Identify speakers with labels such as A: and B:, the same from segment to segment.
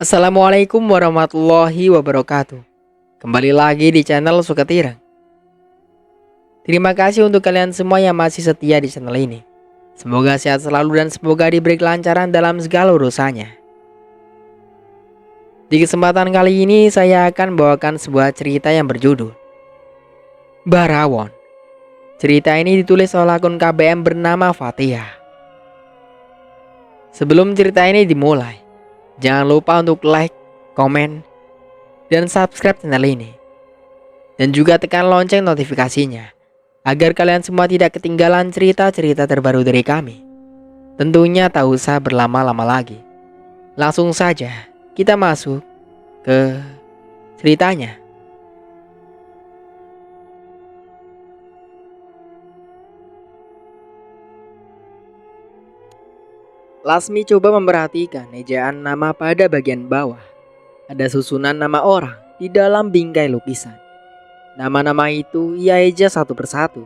A: Assalamualaikum warahmatullahi wabarakatuh. Kembali lagi di channel Sukatirang. Terima kasih untuk kalian semua yang masih setia di channel ini. Semoga sehat selalu dan semoga diberi kelancaran dalam segala urusannya. Di kesempatan kali ini saya akan bawakan sebuah cerita yang berjudul Barawon. Cerita ini ditulis oleh akun KBM bernama Fatihah. Sebelum cerita ini dimulai, jangan lupa untuk like, komen, dan subscribe channel ini. Dan juga tekan lonceng notifikasinya agar kalian semua tidak ketinggalan cerita-cerita terbaru dari kami. Tentunya tak usah berlama-lama lagi. Langsung saja kita masuk ke ceritanya. Lasmi coba memperhatikan ejaan nama pada bagian bawah. Ada susunan nama orang di dalam bingkai lukisan. Nama-nama itu ia eja satu persatu,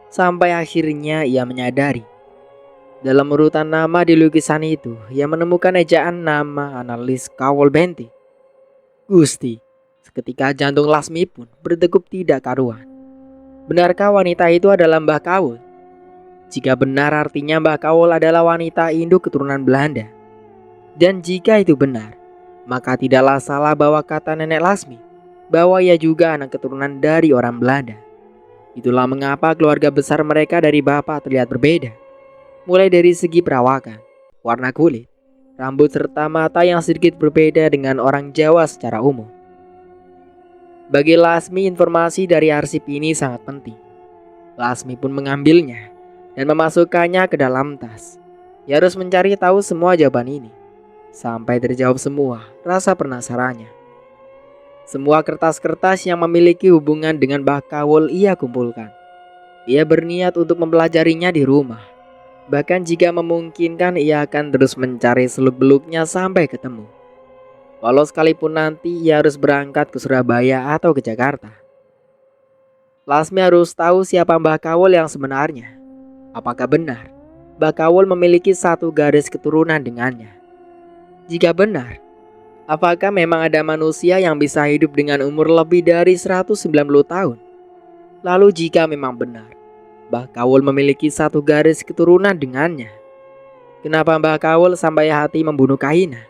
A: sampai akhirnya ia menyadari. Dalam urutan nama di lukisan itu, ia menemukan ejaan nama analis Kawol Benti. Gusti, seketika jantung Lasmi pun berdegup tidak karuan. Benarkah wanita itu adalah Mbah Kawol? Jika benar artinya Mbah Kawol adalah wanita induk keturunan Belanda. Dan jika itu benar, maka tidaklah salah bahwa kata nenek Lasmi bahwa ia juga anak keturunan dari orang Belanda. Itulah mengapa keluarga besar mereka dari bapak terlihat berbeda. Mulai dari segi perawakan, warna kulit, rambut serta mata yang sedikit berbeda dengan orang Jawa secara umum. Bagi Lasmi, informasi dari arsip ini sangat penting. Lasmi pun mengambilnya dan memasukkannya ke dalam tas. Ia harus mencari tahu semua jawaban ini sampai terjawab semua rasa penasarannya. Semua kertas-kertas yang memiliki hubungan dengan Mbah Kawol ia kumpulkan. Ia berniat untuk mempelajarinya di rumah. Bahkan jika memungkinkan ia akan terus mencari seluk-beluknya sampai ketemu. Walau sekalipun nanti ia harus berangkat ke Surabaya atau ke Jakarta. Lasmi harus tahu siapa Mbah Kawol yang sebenarnya. Apakah benar Mbah Kawol memiliki satu garis keturunan dengannya? Jika benar, apakah memang ada manusia yang bisa hidup dengan umur lebih dari 190 tahun? Lalu jika memang benar Mbah Kawol memiliki satu garis keturunan dengannya, kenapa Mbah Kawol sampai hati membunuh Kaina?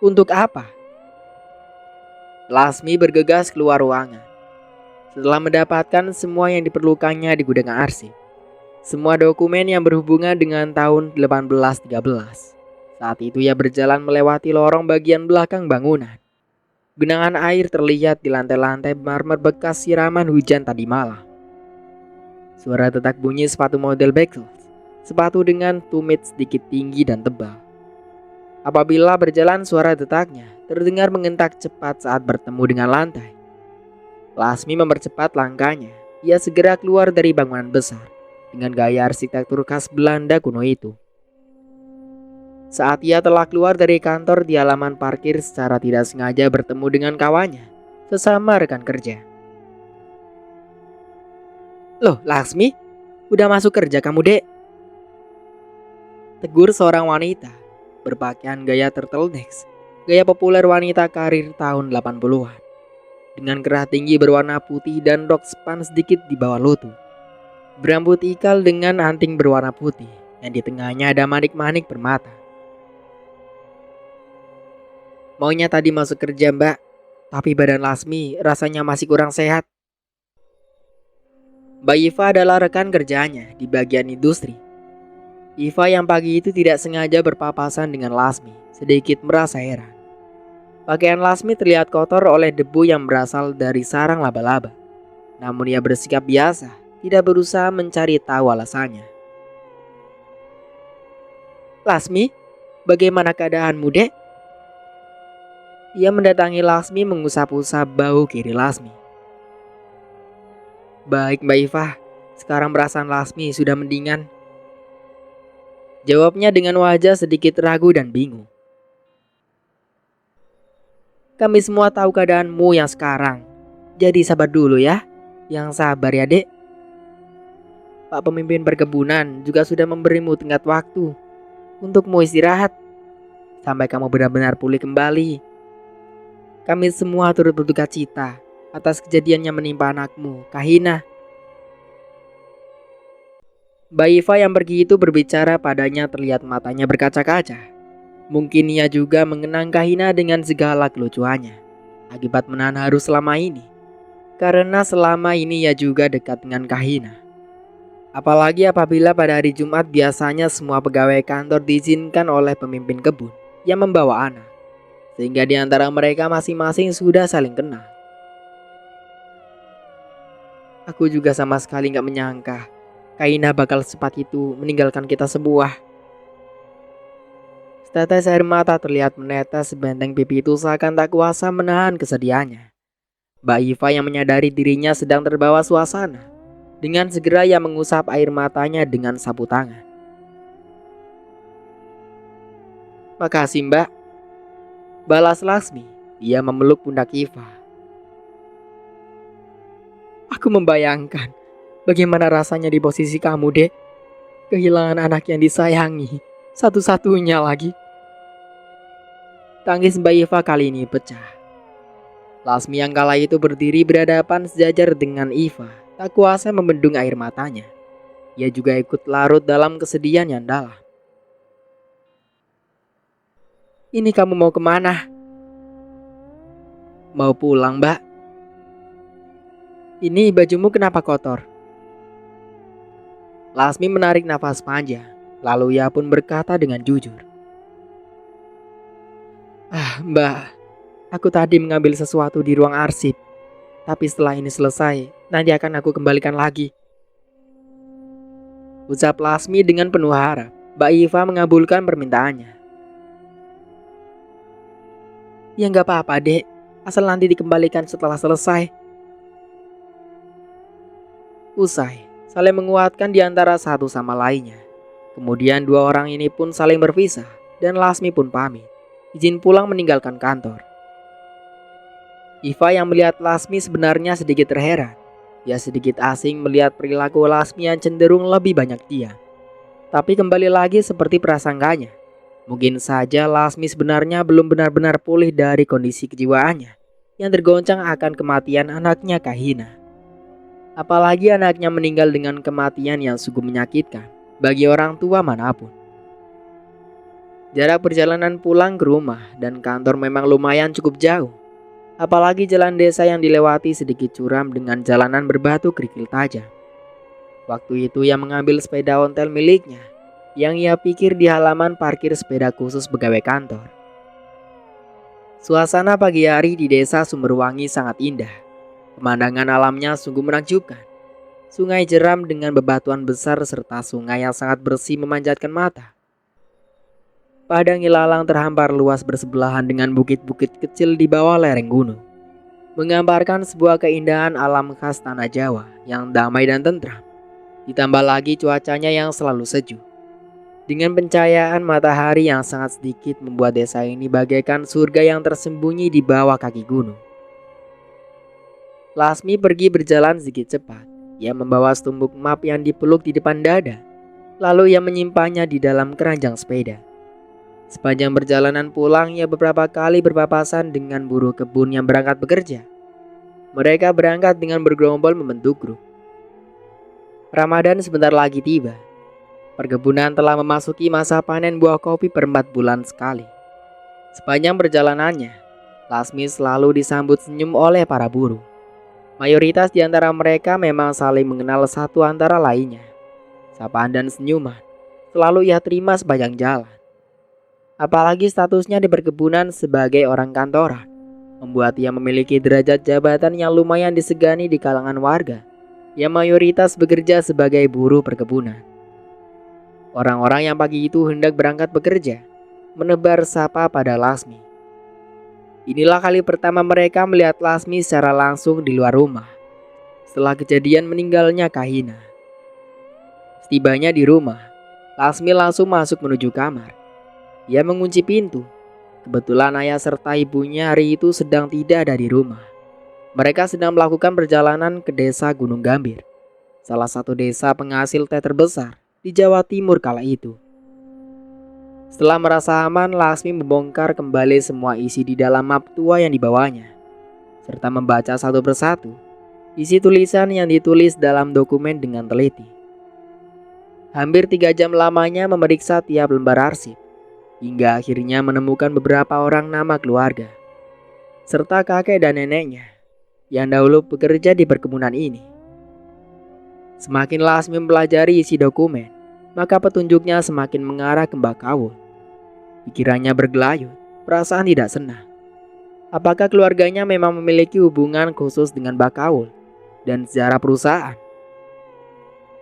A: Untuk apa? Lasmi bergegas keluar ruangan. Setelah mendapatkan semua yang diperlukannya di gudang arsip, semua dokumen yang berhubungan dengan tahun 1813. Saat itu ia berjalan melewati lorong bagian belakang bangunan. Genangan air terlihat di lantai-lantai marmer bekas siraman hujan tadi malam. Suara detak bunyi sepatu model Beckles, sepatu dengan tumit sedikit tinggi dan tebal. Apabila berjalan, suara detaknya terdengar mengentak cepat saat bertemu dengan lantai. Lasmi mempercepat langkahnya. Ia segera keluar dari bangunan besar dengan gaya arsitektur khas Belanda kuno itu. Saat ia telah keluar dari kantor, di halaman parkir secara tidak sengaja bertemu dengan kawannya, sesama rekan kerja. "Loh Lasmi, udah masuk kerja kamu dek?" tegur seorang wanita berpakaian gaya turtleneck, gaya populer wanita karir tahun 80-an. Dengan kerah tinggi berwarna putih dan rok span sedikit di bawah lutut. Berambut ikal dengan anting berwarna putih yang di tengahnya ada manik-manik permata. "Maunya tadi masuk kerja mbak, tapi badan Lasmi rasanya masih kurang sehat." Mbak Iva adalah rekan kerjanya di bagian industri. Iva yang pagi itu tidak sengaja berpapasan dengan Lasmi sedikit merasa heran. Pakaian Lasmi terlihat kotor oleh debu yang berasal dari sarang laba-laba. Namun ia bersikap biasa, tidak berusaha mencari tahu alasannya. "Lasmi, bagaimana keadaanmu dek?" Ia mendatangi Lasmi mengusap-usap bahu kiri Lasmi. "Baik Mbak Iva, sekarang perasaan Lasmi sudah mendingan," jawabnya dengan wajah sedikit ragu dan bingung. "Kami semua tahu keadaanmu yang sekarang, jadi sabar dulu ya. Yang sabar ya dek. Pak pemimpin perkebunan juga sudah memberimu tenggat waktu untukmu istirahat sampai kamu benar-benar pulih kembali. Kami semua turut berduka cita atas kejadian yang menimpa anakmu, Kahina. Mbak Iva yang pergi itu berbicara padanya terlihat matanya berkaca-kaca. Mungkin ia juga mengenang Kahina dengan segala kelucuannya akibat menahan haru selama ini. Karena selama ini ia juga dekat dengan Kahina. Apalagi apabila pada hari Jumat biasanya semua pegawai kantor diizinkan oleh pemimpin kebun yang membawa anak. Sehingga di antara mereka masing-masing sudah saling kenal. Aku juga sama sekali gak menyangka Kahina bakal secepat itu meninggalkan kita semua. Setetes air mata terlihat menetes sebenteng pipi itu seakan tak kuasa menahan kesedihannya. Mbak Iva yang menyadari dirinya sedang terbawa suasana. Dengan segera ia mengusap air matanya dengan sapu tangan. Makasih Mbak, balas Lasmi. Ia memeluk pundak Iva. Aku membayangkan bagaimana rasanya di posisi kamu, Dek. Kehilangan anak yang disayangi, satu-satunya lagi. Tangis Mbak Iva kali ini pecah. Lasmi yang kala itu berdiri berhadapan sejajar dengan Iva, tak kuasa membendung air matanya. Ia juga ikut larut dalam kesedihan yang dalam. Ini kamu mau kemana? Mau pulang, Mbak. Ini bajumu kenapa kotor? Lasmi menarik nafas panjang, lalu ia pun berkata dengan jujur. Mbak, aku tadi mengambil sesuatu di ruang arsip. Tapi setelah ini selesai, nanti akan aku kembalikan lagi. Ucap Lasmi dengan penuh harap. Mbak Iva mengabulkan permintaannya. Ya nggak apa-apa, Dek. Asal nanti dikembalikan setelah selesai. Usai, saling menguatkan di antara satu sama lainnya. Kemudian dua orang ini pun saling berpisah dan Lasmi pun pamit. Izin pulang meninggalkan kantor. Iva yang melihat Lasmi sebenarnya sedikit terheran. Ia sedikit asing melihat perilaku Lasmi yang cenderung lebih banyak dia. Tapi kembali lagi seperti prasangkanya. Mungkin saja Lasmi sebenarnya belum benar-benar pulih dari kondisi kejiwaannya yang tergoncang akan kematian anaknya Kahina. Apalagi anaknya meninggal dengan kematian yang sungguh menyakitkan bagi orang tua manapun. Jarak perjalanan pulang ke rumah dan kantor memang lumayan cukup jauh. Apalagi jalan desa yang dilewati sedikit curam dengan jalanan berbatu kerikil tajam. Waktu itu ia mengambil sepeda ontel miliknya yang ia pikir di halaman parkir sepeda khusus pegawai kantor. Suasana pagi hari di desa Sumberwangi sangat indah. Pemandangan alamnya sungguh menakjubkan. Sungai jeram dengan bebatuan besar serta sungai yang sangat bersih memanjatkan mata. Padang ilalang terhampar luas bersebelahan dengan bukit-bukit kecil di bawah lereng gunung. Menggambarkan sebuah keindahan alam khas tanah Jawa yang damai dan tentram. Ditambah lagi cuacanya yang selalu sejuk. Dengan pencahayaan matahari yang sangat sedikit membuat desa ini bagaikan surga yang tersembunyi di bawah kaki gunung. Lasmi pergi berjalan sedikit cepat. Ia membawa setumpuk map yang dipeluk di depan dada. Lalu ia menyimpannya di dalam keranjang sepeda. Sepanjang perjalanan pulang, ia beberapa kali berpapasan dengan buruh kebun yang berangkat bekerja. Mereka berangkat dengan bergerombol membentuk grup. Ramadan sebentar lagi tiba. Perkebunan telah memasuki masa panen buah kopi per 4 bulan sekali. Sepanjang perjalanannya, Lasmi selalu disambut senyum oleh para buruh. Mayoritas di antara mereka memang saling mengenal satu antara lainnya. Sapaan dan senyuman selalu ia terima sepanjang jalan. Apalagi statusnya di perkebunan sebagai orang kantoran membuat ia memiliki derajat jabatan yang lumayan disegani di kalangan warga yang mayoritas bekerja sebagai buruh perkebunan. Orang-orang yang pagi itu hendak berangkat bekerja menebar sapa pada Lasmi. Inilah kali pertama mereka melihat Lasmi secara langsung di luar rumah setelah kejadian meninggalnya Kahina. Setibanya di rumah, Lasmi langsung masuk menuju kamar. Ia mengunci pintu. Kebetulan ayah serta ibunya hari itu sedang tidak ada di rumah. Mereka sedang melakukan perjalanan ke desa Gunung Gambir, salah satu desa penghasil teh terbesar di Jawa Timur kala itu. Setelah merasa aman, Lasmi membongkar kembali semua isi di dalam map tua yang dibawanya, serta membaca satu persatu isi tulisan yang ditulis dalam dokumen dengan teliti. Hampir 3 jam lamanya memeriksa tiap lembar arsip, hingga akhirnya menemukan beberapa orang nama keluarga, serta kakek dan neneknya yang dahulu bekerja di perkebunan ini. Semakin Lasmi mempelajari isi dokumen, maka petunjuknya semakin mengarah ke Mbak Kawul. Pikirannya bergelayut, perasaan tidak senang. Apakah keluarganya memang memiliki hubungan khusus dengan Mbak Kawul dan sejarah perusahaan?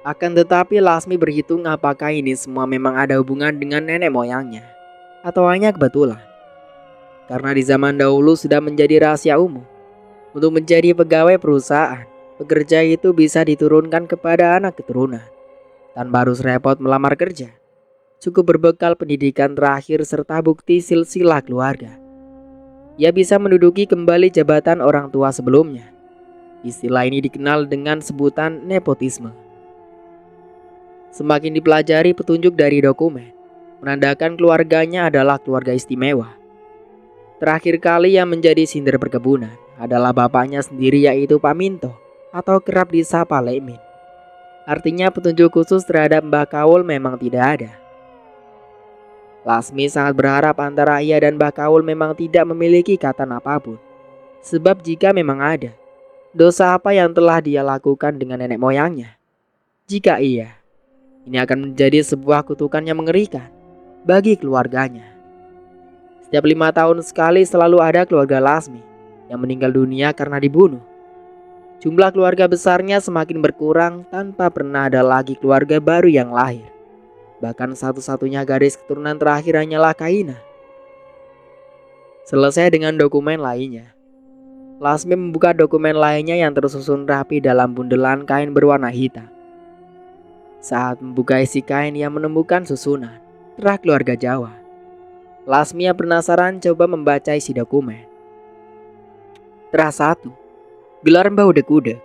A: Akan tetapi Lasmi berhitung apakah ini semua memang ada hubungan dengan nenek moyangnya, atau hanya kebetulan. Karena di zaman dahulu sudah menjadi rahasia umum, untuk menjadi pegawai perusahaan, pekerja itu bisa diturunkan kepada anak keturunan, tanpa harus repot melamar kerja. Cukup berbekal pendidikan terakhir serta bukti silsilah keluarga, ia bisa menduduki kembali jabatan orang tua sebelumnya. Istilah ini dikenal dengan sebutan nepotisme. Semakin dipelajari petunjuk dari dokumen, menandakan keluarganya adalah keluarga istimewa. Terakhir kali yang menjadi sinder perkebunan adalah bapaknya sendiri, yaitu Pak Minto, atau kerap disapa Lekmin. Artinya petunjuk khusus terhadap Mbak Kawul memang tidak ada. Lasmi sangat berharap antara ia dan Mbak Kawul memang tidak memiliki ikatan apapun. Sebab jika memang ada, dosa apa yang telah dia lakukan dengan nenek moyangnya? Jika iya, ini akan menjadi sebuah kutukan yang mengerikan bagi keluarganya. Setiap 5 tahun sekali selalu ada keluarga Lasmi yang meninggal dunia karena dibunuh. Jumlah keluarga besarnya semakin berkurang tanpa pernah ada lagi keluarga baru yang lahir. Bahkan satu-satunya garis keturunan terakhir hanyalah Kaina. Selesai dengan dokumen lainnya, Lasmi membuka dokumen lainnya yang tersusun rapi dalam bundelan kain berwarna hitam. Saat membuka isi kain, ia menemukan susunan terah keluarga Jawa. Lasmi yang penasaran coba membaca isi dokumen. Terah 1, gelar Mbah Udek-Udek.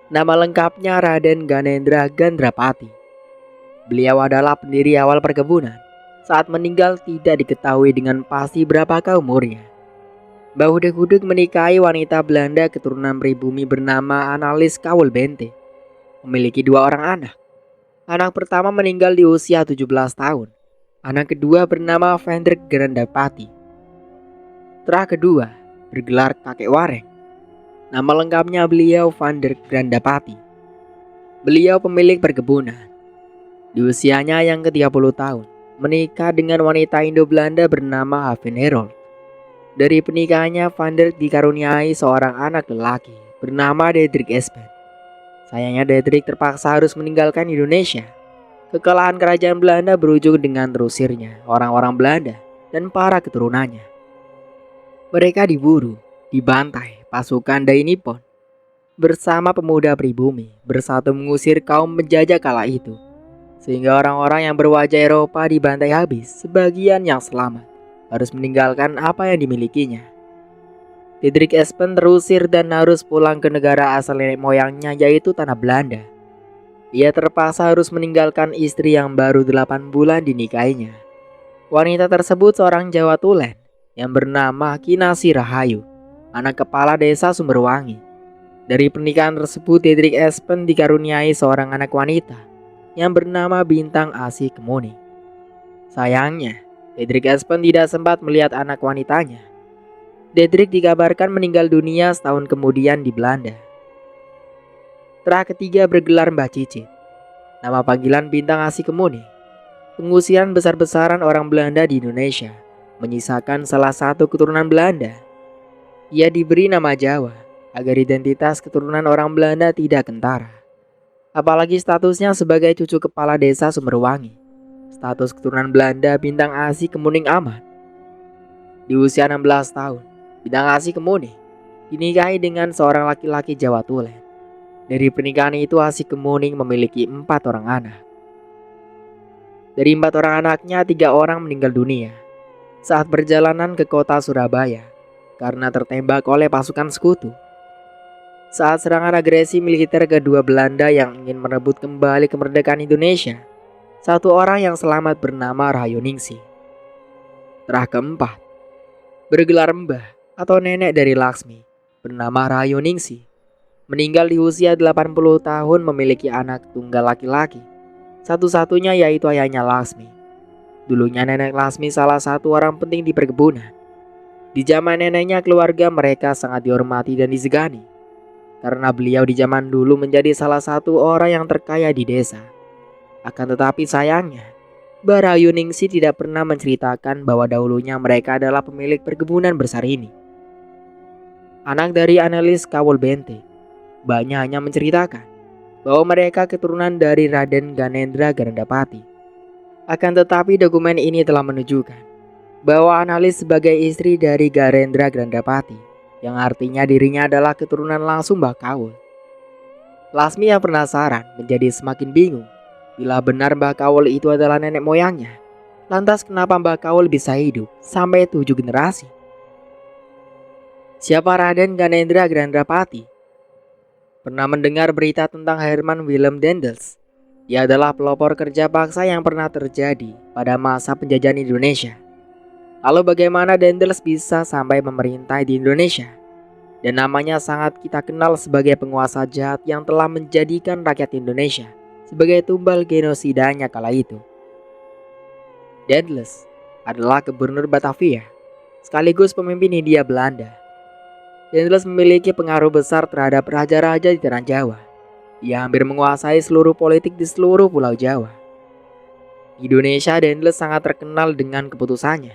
A: Nama lengkapnya Raden Ganendra Gandrapati. Beliau adalah pendiri awal perkebunan. Saat meninggal tidak diketahui dengan pasti berapakah umurnya. Mbah Udek-Udek menikahi wanita Belanda keturunan pribumi bernama Annelies Kawul Bente. Memiliki 2 orang anak. Anak pertama meninggal di usia 17 tahun. Anak kedua bernama Vendrik Grandapati. Terah kedua bergelar kakek Wareng. Nama lengkapnya beliau Vendrik Grandapati. Beliau pemilik perkebunan. Di usianya yang ke-30 tahun, menikah dengan wanita Indo-Belanda bernama Haven Herold. Dari pernikahannya, Vendrik dikaruniai seorang anak lelaki bernama Diederik Espen. Sayangnya Diederik terpaksa harus meninggalkan Indonesia. Kekalahan kerajaan Belanda berujung dengan terusirnya orang-orang Belanda dan para keturunannya. Mereka diburu, dibantai pasukan Dai Nippon. Bersama pemuda pribumi bersatu mengusir kaum penjajah kala itu. Sehingga orang-orang yang berwajah Eropa dibantai habis. Sebagian yang selamat harus meninggalkan apa yang dimilikinya. Diederik Espen terusir dan harus pulang ke negara asal nenek moyangnya, yaitu tanah Belanda. Ia terpaksa harus meninggalkan istri yang baru 8 bulan dinikahinya. Wanita tersebut seorang Jawa Tulen yang bernama Kinasi Rahayu, anak kepala desa Sumberwangi. Dari pernikahan tersebut, Diederik Espen dikaruniai seorang anak wanita yang bernama Bintang Asih Kemuni. Sayangnya, Diederik Espen tidak sempat melihat anak wanitanya. Diederik dikabarkan meninggal dunia setahun kemudian di Belanda. Terah ketiga bergelar Mbah Cicit. Nama panggilan Bintang Asih Kemuni. Pengusiran besar-besaran orang Belanda di Indonesia menyisakan salah satu keturunan Belanda. Ia diberi nama Jawa agar identitas keturunan orang Belanda tidak kentara. Apalagi statusnya sebagai cucu kepala desa Sumberwangi. Status keturunan Belanda Bintang Asih Kemuning aman. Di usia 16 tahun, Bintang Asih Kemuning dinikahi dengan seorang laki-laki Jawa Tulen. Dari pernikahan itu, Asih Kemuning memiliki 4 orang anak. Dari 4 orang anaknya, 3 orang meninggal dunia saat perjalanan ke kota Surabaya karena tertembak oleh pasukan sekutu. Saat serangan agresi militer kedua Belanda yang ingin merebut kembali kemerdekaan Indonesia, 1 orang yang selamat bernama Rahayu Ningsih Terah keempat, bergelar mbah atau nenek dari Laksmi, bernama Rayoningsi, meninggal di usia 80 tahun memiliki anak tunggal laki-laki. Satu-satunya yaitu ayahnya Laksmi. Dulunya nenek Laksmi salah satu orang penting di perkebunan. Di zaman neneknya keluarga mereka sangat dihormati dan disegani. Karena beliau di zaman dulu menjadi salah satu orang yang terkaya di desa. Akan tetapi sayangnya, Barayuningsi tidak pernah menceritakan bahwa dahulunya mereka adalah pemilik perkebunan besar ini. Anak dari analis Kawul Bente, Mbahnya hanya menceritakan bahwa mereka keturunan dari Raden Ganendra Ganendapati. Akan tetapi dokumen ini telah menunjukkan bahwa analis sebagai istri dari Garendra Ganendapati, yang artinya dirinya adalah keturunan langsung Mbah Kawul. Lasmi yang penasaran menjadi semakin bingung. Bila benar Mbah Kawul itu adalah nenek moyangnya, lantas kenapa Mbah Kawul bisa hidup sampai 7 generasi? Siapa Raden Ganendra Ganendapati? Pernah mendengar berita tentang Herman Willem Dendels? Ia adalah pelopor kerja paksa yang pernah terjadi pada masa penjajahan Indonesia. Lalu bagaimana Dendels bisa sampai memerintah di Indonesia? Dan namanya sangat kita kenal sebagai penguasa jahat yang telah menjadikan rakyat Indonesia sebagai tumbal genosidanya kala itu. Dendels adalah gubernur Batavia, sekaligus pemimpin Hindia Belanda. Dendels memiliki pengaruh besar terhadap raja-raja di tanah Jawa. Ia hampir menguasai seluruh politik di seluruh pulau Jawa. Di Indonesia, Dendels sangat terkenal dengan keputusannya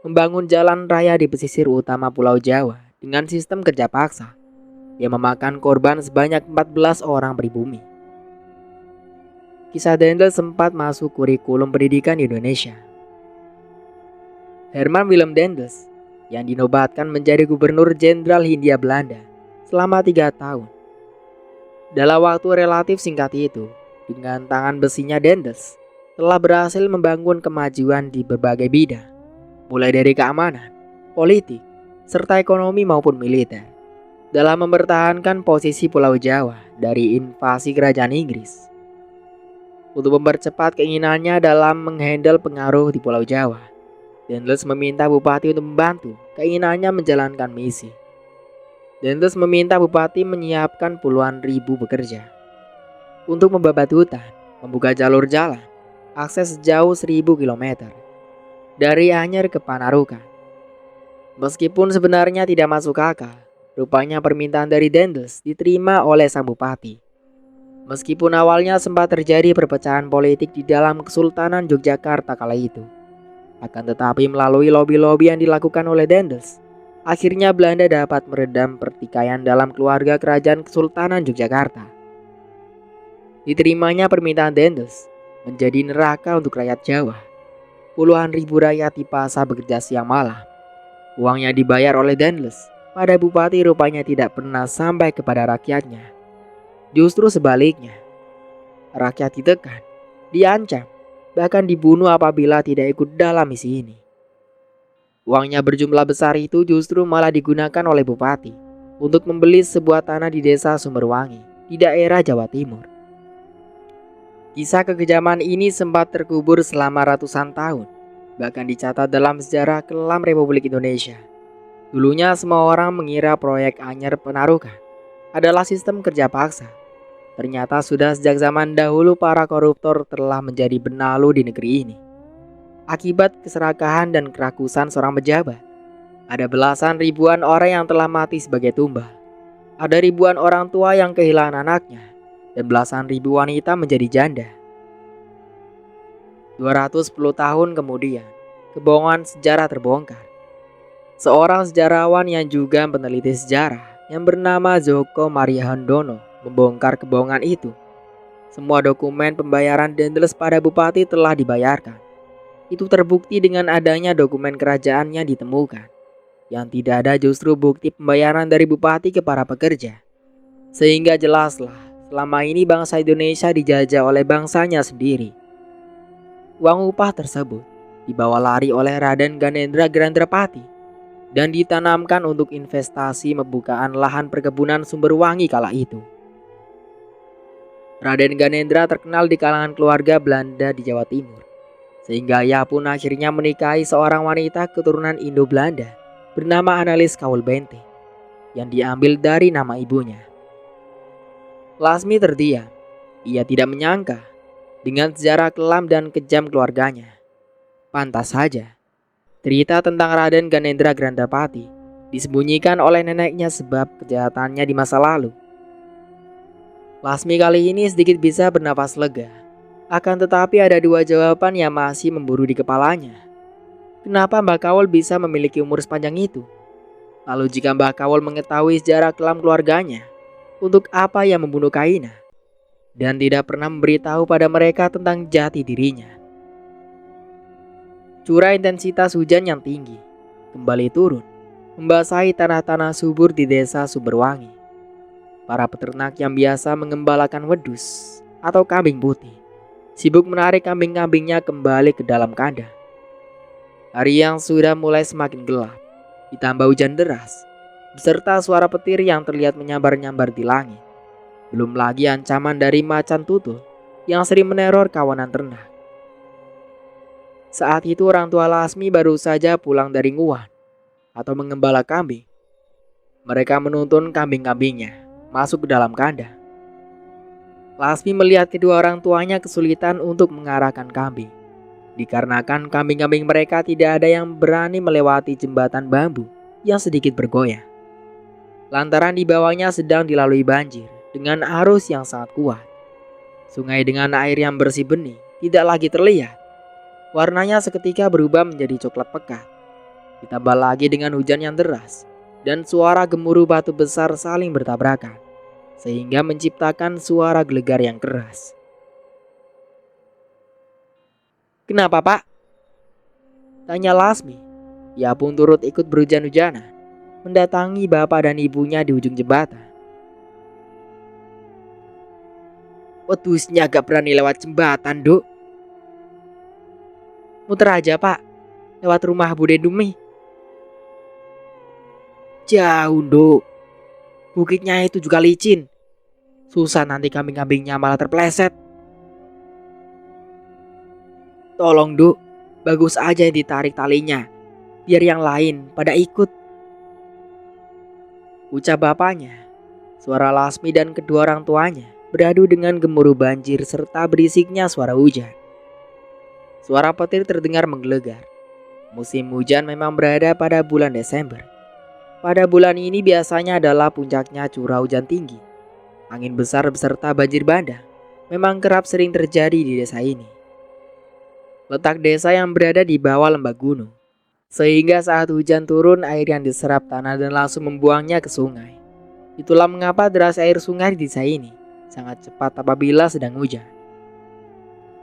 A: membangun jalan raya di pesisir utama pulau Jawa dengan sistem kerja paksa yang memakan korban sebanyak 14 orang pribumi. Kisah Dendels sempat masuk kurikulum pendidikan di Indonesia. Herman Willem Dendels yang dinobatkan menjadi gubernur jenderal Hindia Belanda selama 3 tahun. Dalam waktu relatif singkat itu, dengan tangan besinya Dendels telah berhasil membangun kemajuan di berbagai bidang, mulai dari keamanan, politik, serta ekonomi maupun militer, dalam mempertahankan posisi Pulau Jawa dari invasi kerajaan Inggris. Untuk mempercepat keinginannya dalam menghandle pengaruh di Pulau Jawa, Dendels meminta bupati untuk membantu keinginannya menjalankan misi. Dendels meminta bupati menyiapkan puluhan ribu pekerja untuk membabat hutan, membuka jalur jalan, akses sejauh 1000 km dari Anyer ke Panarukan. Meskipun sebenarnya tidak masuk akal, rupanya permintaan dari Dendels diterima oleh sang bupati. Meskipun awalnya sempat terjadi perpecahan politik di dalam Kesultanan Yogyakarta kala itu, akan tetapi melalui lobi-lobi yang dilakukan oleh Dendels, akhirnya Belanda dapat meredam pertikaian dalam keluarga kerajaan Kesultanan Yogyakarta. Diterimanya permintaan Dendels menjadi neraka untuk rakyat Jawa. Puluhan ribu rakyat dipaksa bekerja siang malam. Uang yang dibayar oleh Dendels pada bupati rupanya tidak pernah sampai kepada rakyatnya. Justru sebaliknya, rakyat ditekan, diancam, bahkan dibunuh apabila tidak ikut dalam misi ini. Uangnya berjumlah besar itu justru malah digunakan oleh bupati untuk membeli sebuah tanah di desa Sumberwangi di daerah Jawa Timur. Kisah kekejaman ini sempat terkubur selama ratusan tahun, bahkan dicatat dalam sejarah kelam Republik Indonesia. Dulunya semua orang mengira proyek Anyer Penarukan adalah sistem kerja paksa. Ternyata sudah sejak zaman dahulu para koruptor telah menjadi benalu di negeri ini. Akibat keserakahan dan kerakusan seorang pejabat, ada belasan ribuan orang yang telah mati sebagai tumbal. Ada ribuan orang tua yang kehilangan anaknya, dan belasan ribu wanita menjadi janda. 210 tahun kemudian, kebohongan sejarah terbongkar. Seorang sejarawan yang juga peneliti sejarah yang bernama Djoko Mariandono membongkar kebohongan itu. Semua dokumen pembayaran Dendels pada bupati telah dibayarkan. Itu terbukti dengan adanya dokumen kerajaan yang ditemukan. Yang tidak ada justru bukti pembayaran dari bupati ke para pekerja. Sehingga jelaslah, selama ini bangsa Indonesia dijajah oleh bangsanya sendiri. Uang upah tersebut dibawa lari oleh Raden Ganendra Ganendapati dan ditanamkan untuk investasi pembukaan lahan perkebunan Sumberwangi kala itu. Raden Ganendra terkenal di kalangan keluarga Belanda di Jawa Timur. Sehingga ia pun akhirnya menikahi seorang wanita keturunan Indo-Belanda bernama Annelies Kaulbente yang diambil dari nama ibunya. Lasmi terdiam. Ia tidak menyangka dengan sejarah kelam dan kejam keluarganya. Pantas saja, cerita tentang Raden Ganendra Grandapati disembunyikan oleh neneknya sebab kejahatannya di masa lalu. Lasmi kali ini sedikit bisa bernapas lega. Akan tetapi ada dua jawaban yang masih memburu di kepalanya. Kenapa Mbak Kawul bisa memiliki umur sepanjang itu? Lalu jika Mbak Kawul mengetahui sejarah kelam keluarganya, untuk apa ia membunuh Kaina? Dan tidak pernah memberitahu pada mereka tentang jati dirinya. Curah intensitas hujan yang tinggi kembali turun, membasahi tanah-tanah subur di desa Sumberwangi. Para peternak yang biasa mengembalakan wedus atau kambing putih sibuk menarik kambing-kambingnya kembali ke dalam kandang. Hari yang sudah mulai semakin gelap, ditambah hujan deras, beserta suara petir yang terlihat menyambar-nyambar di langit. Belum lagi ancaman dari macan tutul yang sering meneror kawanan ternak. Saat itu orang tua Lasmi baru saja pulang dari Nguwan atau mengembala kambing. Mereka menuntun kambing-kambingnya masuk ke dalam kandang. Lasmi melihat kedua orang tuanya kesulitan untuk mengarahkan kambing, dikarenakan kambing-kambing mereka tidak ada yang berani melewati jembatan bambu yang sedikit bergoyang. Lantaran di bawahnya sedang dilalui banjir dengan arus yang sangat kuat. Sungai dengan air yang bersih bening tidak lagi terlihat. Warnanya seketika berubah menjadi coklat pekat. Ditambah lagi dengan hujan yang deras dan suara gemuruh batu besar saling bertabrakan, sehingga menciptakan suara gelegar yang keras. "Kenapa, Pak?" tanya Lasmi. Ia pun turut ikut berhujan-hujanan, mendatangi bapak dan ibunya di ujung jembatan. "Wedusnya gak berani lewat jembatan, Duk. Muter aja, Pak, lewat rumah Bude Dumi." "Jauh, Duk. Bukitnya itu juga licin. Susah nanti kambing-kambingnya malah terpleset." "Tolong, Duk, bagus aja yang ditarik talinya, biar yang lain pada ikut," ucap bapaknya. Suara Lasmi dan kedua orang tuanya beradu dengan gemuruh banjir serta berisiknya suara hujan. Suara petir terdengar menggelegar. Musim hujan memang berada pada bulan Desember. Pada bulan ini biasanya adalah puncaknya curah hujan tinggi. Angin besar beserta banjir bandang memang kerap sering terjadi di desa ini. Letak desa yang berada di bawah lembah gunung, sehingga saat hujan turun air yang diserap tanah dan langsung membuangnya ke sungai. Itulah mengapa deras air sungai di desa ini sangat cepat apabila sedang hujan.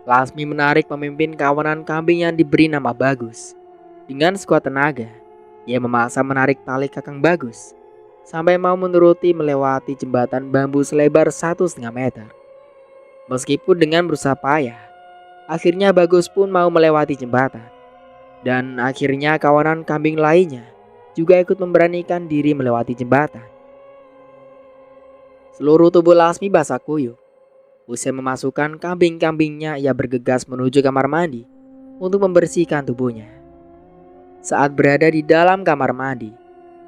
A: Lasmi menarik pemimpin kawanan kambing yang diberi nama Bagus. Dengan sekuat tenaga, ia memaksa menarik tali Kakang Bagus sampai mau menuruti melewati jembatan bambu selebar 1,5 meter. Meskipun dengan berusaha payah, akhirnya Bagus pun mau melewati jembatan. Dan akhirnya kawanan kambing lainnya juga ikut memberanikan diri melewati jembatan. Seluruh tubuh Lasmi basah kuyup. Usai memasukkan kambing-kambingnya, ia bergegas menuju kamar mandi untuk membersihkan tubuhnya. Saat berada di dalam kamar mandi,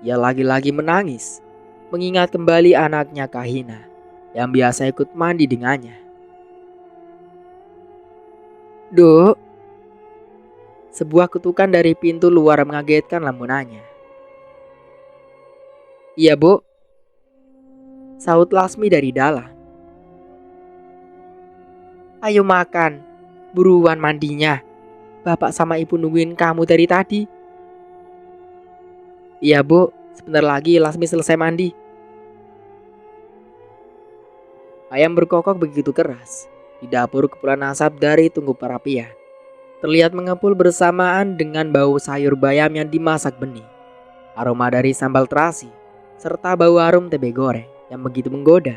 A: ia lagi-lagi menangis, mengingat kembali anaknya Kahina yang biasa ikut mandi dengannya. "Duk." Sebuah ketukan dari pintu luar mengagetkan lamunannya. "Iya, Bu," sahut Lasmi dari dalam. "Ayo makan, buruan mandinya. Bapak sama Ibu nungguin kamu dari tadi." "Iya, Bu, sebentar lagi Lasmi selesai mandi." Ayam berkokok begitu keras. Di dapur kepulan asap dari tungku perapian terlihat mengepul bersamaan dengan bau sayur bayam yang dimasak bening. Aroma dari sambal terasi serta bau harum tempe goreng yang begitu menggoda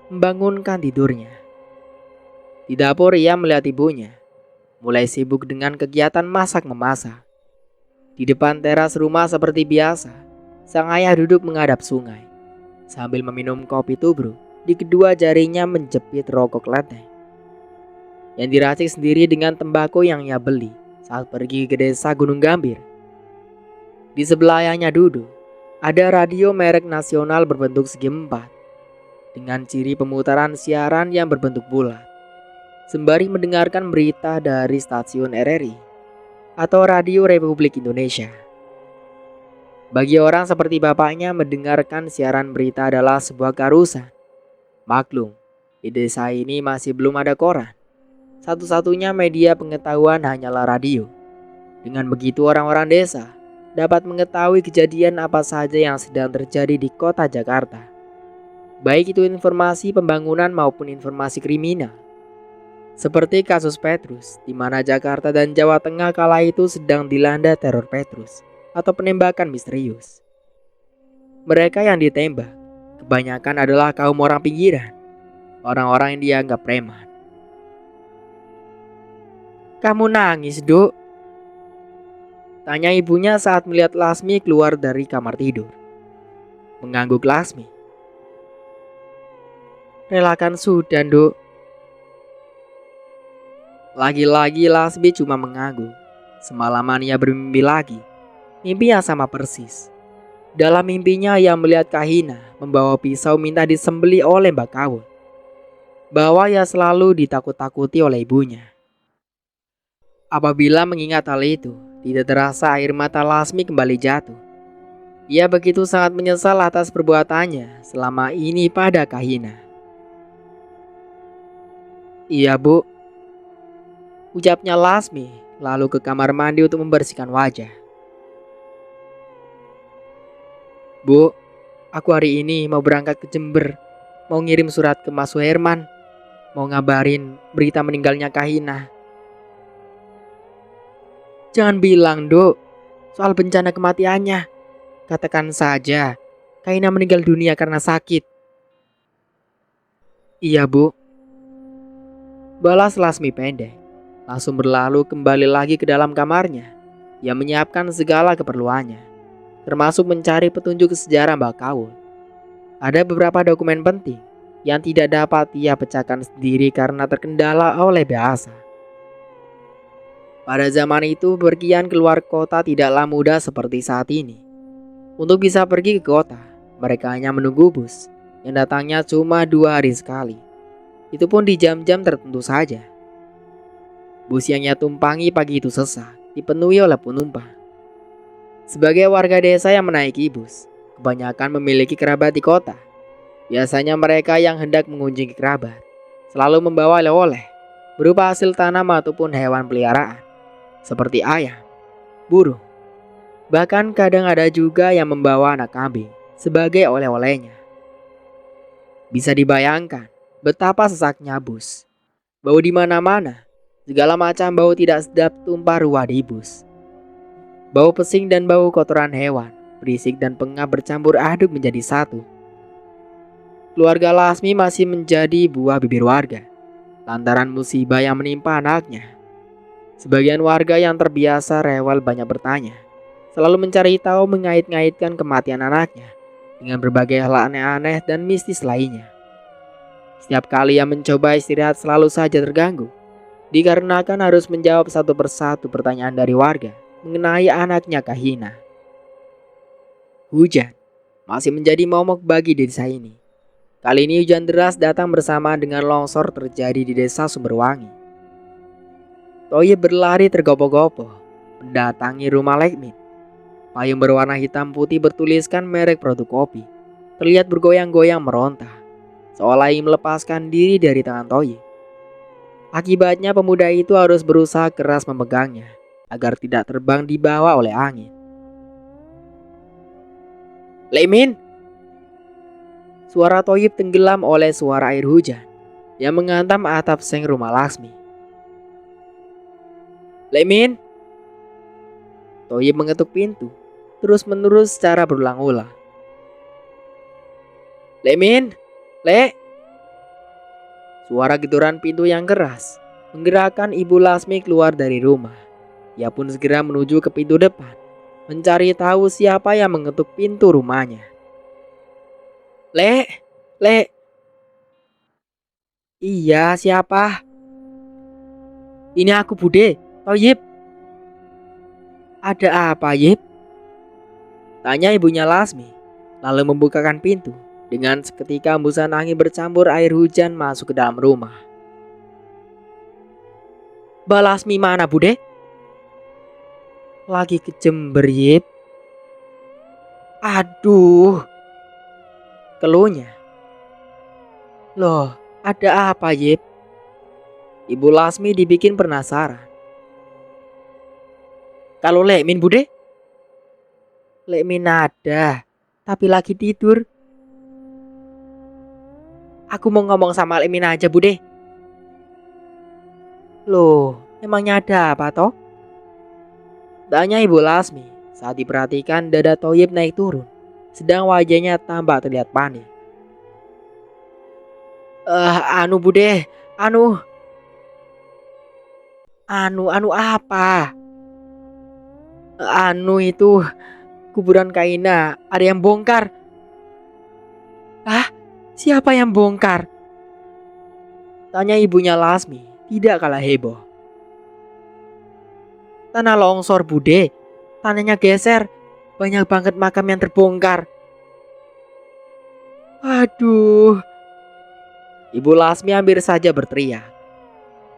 A: membangunkan tidurnya. Di dapur ia melihat ibunya mulai sibuk dengan kegiatan masak-memasak. Di depan teras rumah seperti biasa, sang ayah duduk menghadap sungai sambil meminum kopi tubruk. Di kedua jarinya menjepit rokok leteng. yang diracik sendiri dengan tembakau yang ia beli saat pergi ke desa Gunung Gambir. Di sebelah ayahnya duduk, ada radio merek nasional berbentuk segi empat dengan ciri pemutaran siaran yang berbentuk bulat. Sembari mendengarkan berita dari stasiun RRI atau Radio Republik Indonesia. Bagi orang seperti bapaknya, mendengarkan siaran berita adalah sebuah keharusan. Maklum, di desa ini masih belum ada koran. Satu-satunya media pengetahuan hanyalah radio. Dengan begitu orang-orang desa dapat mengetahui kejadian apa saja yang sedang terjadi di kota Jakarta. Baik itu informasi pembangunan maupun informasi kriminal. Seperti kasus Petrus, di mana Jakarta dan Jawa Tengah kala itu sedang dilanda teror Petrus atau penembakan misterius. Mereka yang ditembak kebanyakan adalah kaum orang pinggiran, orang-orang yang dianggap preman. "Kamu nangis, Duk?" tanya ibunya saat melihat Lasmi keluar dari kamar tidur. Mengangguk Lasmi. "Relakan sudah, Duk." Lagi-lagi Lasmi cuma mengangguk. Semalaman ia bermimpi lagi. Mimpi yang sama persis. Dalam mimpinya ia melihat Kahina membawa pisau minta disembeli oleh Mbak Kawul. Bahwa ia selalu ditakut-takuti oleh ibunya. Apabila mengingat hal itu, tidak terasa air mata Lasmi kembali jatuh. Ia begitu sangat menyesal atas perbuatannya selama ini pada Kahina. "Iya, Bu," ucapnya Lasmi, lalu ke kamar mandi untuk membersihkan wajah. "Bu, aku hari ini mau berangkat ke Jember. Mau ngirim surat ke Mas Suherman. Mau ngabarin berita meninggalnya Kahina." "Jangan bilang, Dok, soal bencana kematiannya. Katakan saja, Kahina meninggal dunia karena sakit." "Iya, Bu," balas Lasmi pendek. Langsung berlalu kembali lagi ke dalam kamarnya. Ia menyiapkan segala keperluannya, termasuk mencari petunjuk sejarah Mbak Kawul. Ada beberapa dokumen penting yang tidak dapat ia pecahkan sendiri karena terkendala oleh bahasa. Pada zaman itu, pergian keluar kota tidaklah mudah seperti saat ini. Untuk bisa pergi ke kota, mereka hanya menunggu bus yang datangnya cuma 2 hari sekali. Itu pun di jam-jam tertentu saja. Bus yang ia tumpangi pagi itu sesak, dipenuhi oleh penumpang. Sebagai warga desa yang menaiki bus, kebanyakan memiliki kerabat di kota. Biasanya mereka yang hendak mengunjungi kerabat selalu membawa oleh-oleh berupa hasil tanam ataupun hewan peliharaan seperti ayam, burung. Bahkan kadang ada juga yang membawa anak kambing sebagai oleh-olehnya. Bisa dibayangkan betapa sesaknya bus. Bau di mana-mana, segala macam bau tidak sedap tumpah ruah di bus. Bau pesing dan bau kotoran hewan, berisik dan pengap bercampur aduk menjadi satu. Keluarga Lasmi masih menjadi buah bibir warga lantaran musibah yang menimpa anaknya. Sebagian warga yang terbiasa rewel banyak bertanya, selalu mencari tahu mengait-ngaitkan kematian anaknya dengan berbagai hal aneh-aneh dan mistis lainnya. Setiap kali ia mencoba istirahat selalu saja terganggu, dikarenakan harus menjawab satu persatu pertanyaan dari warga mengenai anaknya Kahina. Hujan masih menjadi momok bagi desa ini. Kali ini hujan deras datang bersama dengan longsor terjadi di desa Sumberwangi. Toyib berlari tergopoh-gopoh mendatangi rumah Lekmin. Payung berwarna hitam putih bertuliskan merek produk kopi terlihat bergoyang-goyang meronta, seolah ingin melepaskan diri dari tangan Toyib. Akibatnya pemuda itu harus berusaha keras memegangnya agar tidak terbang dibawa oleh angin. "Lekmin!" Suara Toyib tenggelam oleh suara air hujan yang menghantam atap seng rumah Lasmi. "Lekmin!" Toyib mengetuk pintu terus-menerus secara berulang-ulang. "Lekmin! Lek!" Suara gituran pintu yang keras menggerakkan ibu Lasmi keluar dari rumah. Ia pun segera menuju ke pintu depan, mencari tahu siapa yang mengetuk pintu rumahnya. "Lek! Lek!" "Iya, siapa?" Ini aku Bude, Toyib. Ada apa Yib? Tanya ibunya Lasmi, lalu membukakan pintu. Dengan seketika hembusan angin bercampur air hujan masuk ke dalam rumah. Mbak Lasmi mana Bude? Lagi ke Jember Yib. Aduh, keluhnya. Loh, ada apa Yib? Ibu Lasmi dibikin penasaran. Kalau Lekmin Bude? Lekmin ada, tapi lagi tidur. Aku mau ngomong sama Lekmin aja Bude. Loh, emangnya ada apa toh? Tanya Ibu Lasmi saat diperhatikan dada Toyib naik turun, sedang wajahnya tampak terlihat panik. Anu Bude, anu apa? Anu itu kuburan Kaina, ada yang bongkar. Ah, siapa yang bongkar? Tanya ibunya Lasmi, tidak kalah heboh. Tanah longsor Bude, tanahnya geser, banyak banget makam yang terbongkar. Aduh, Ibu Lasmi hampir saja berteriak.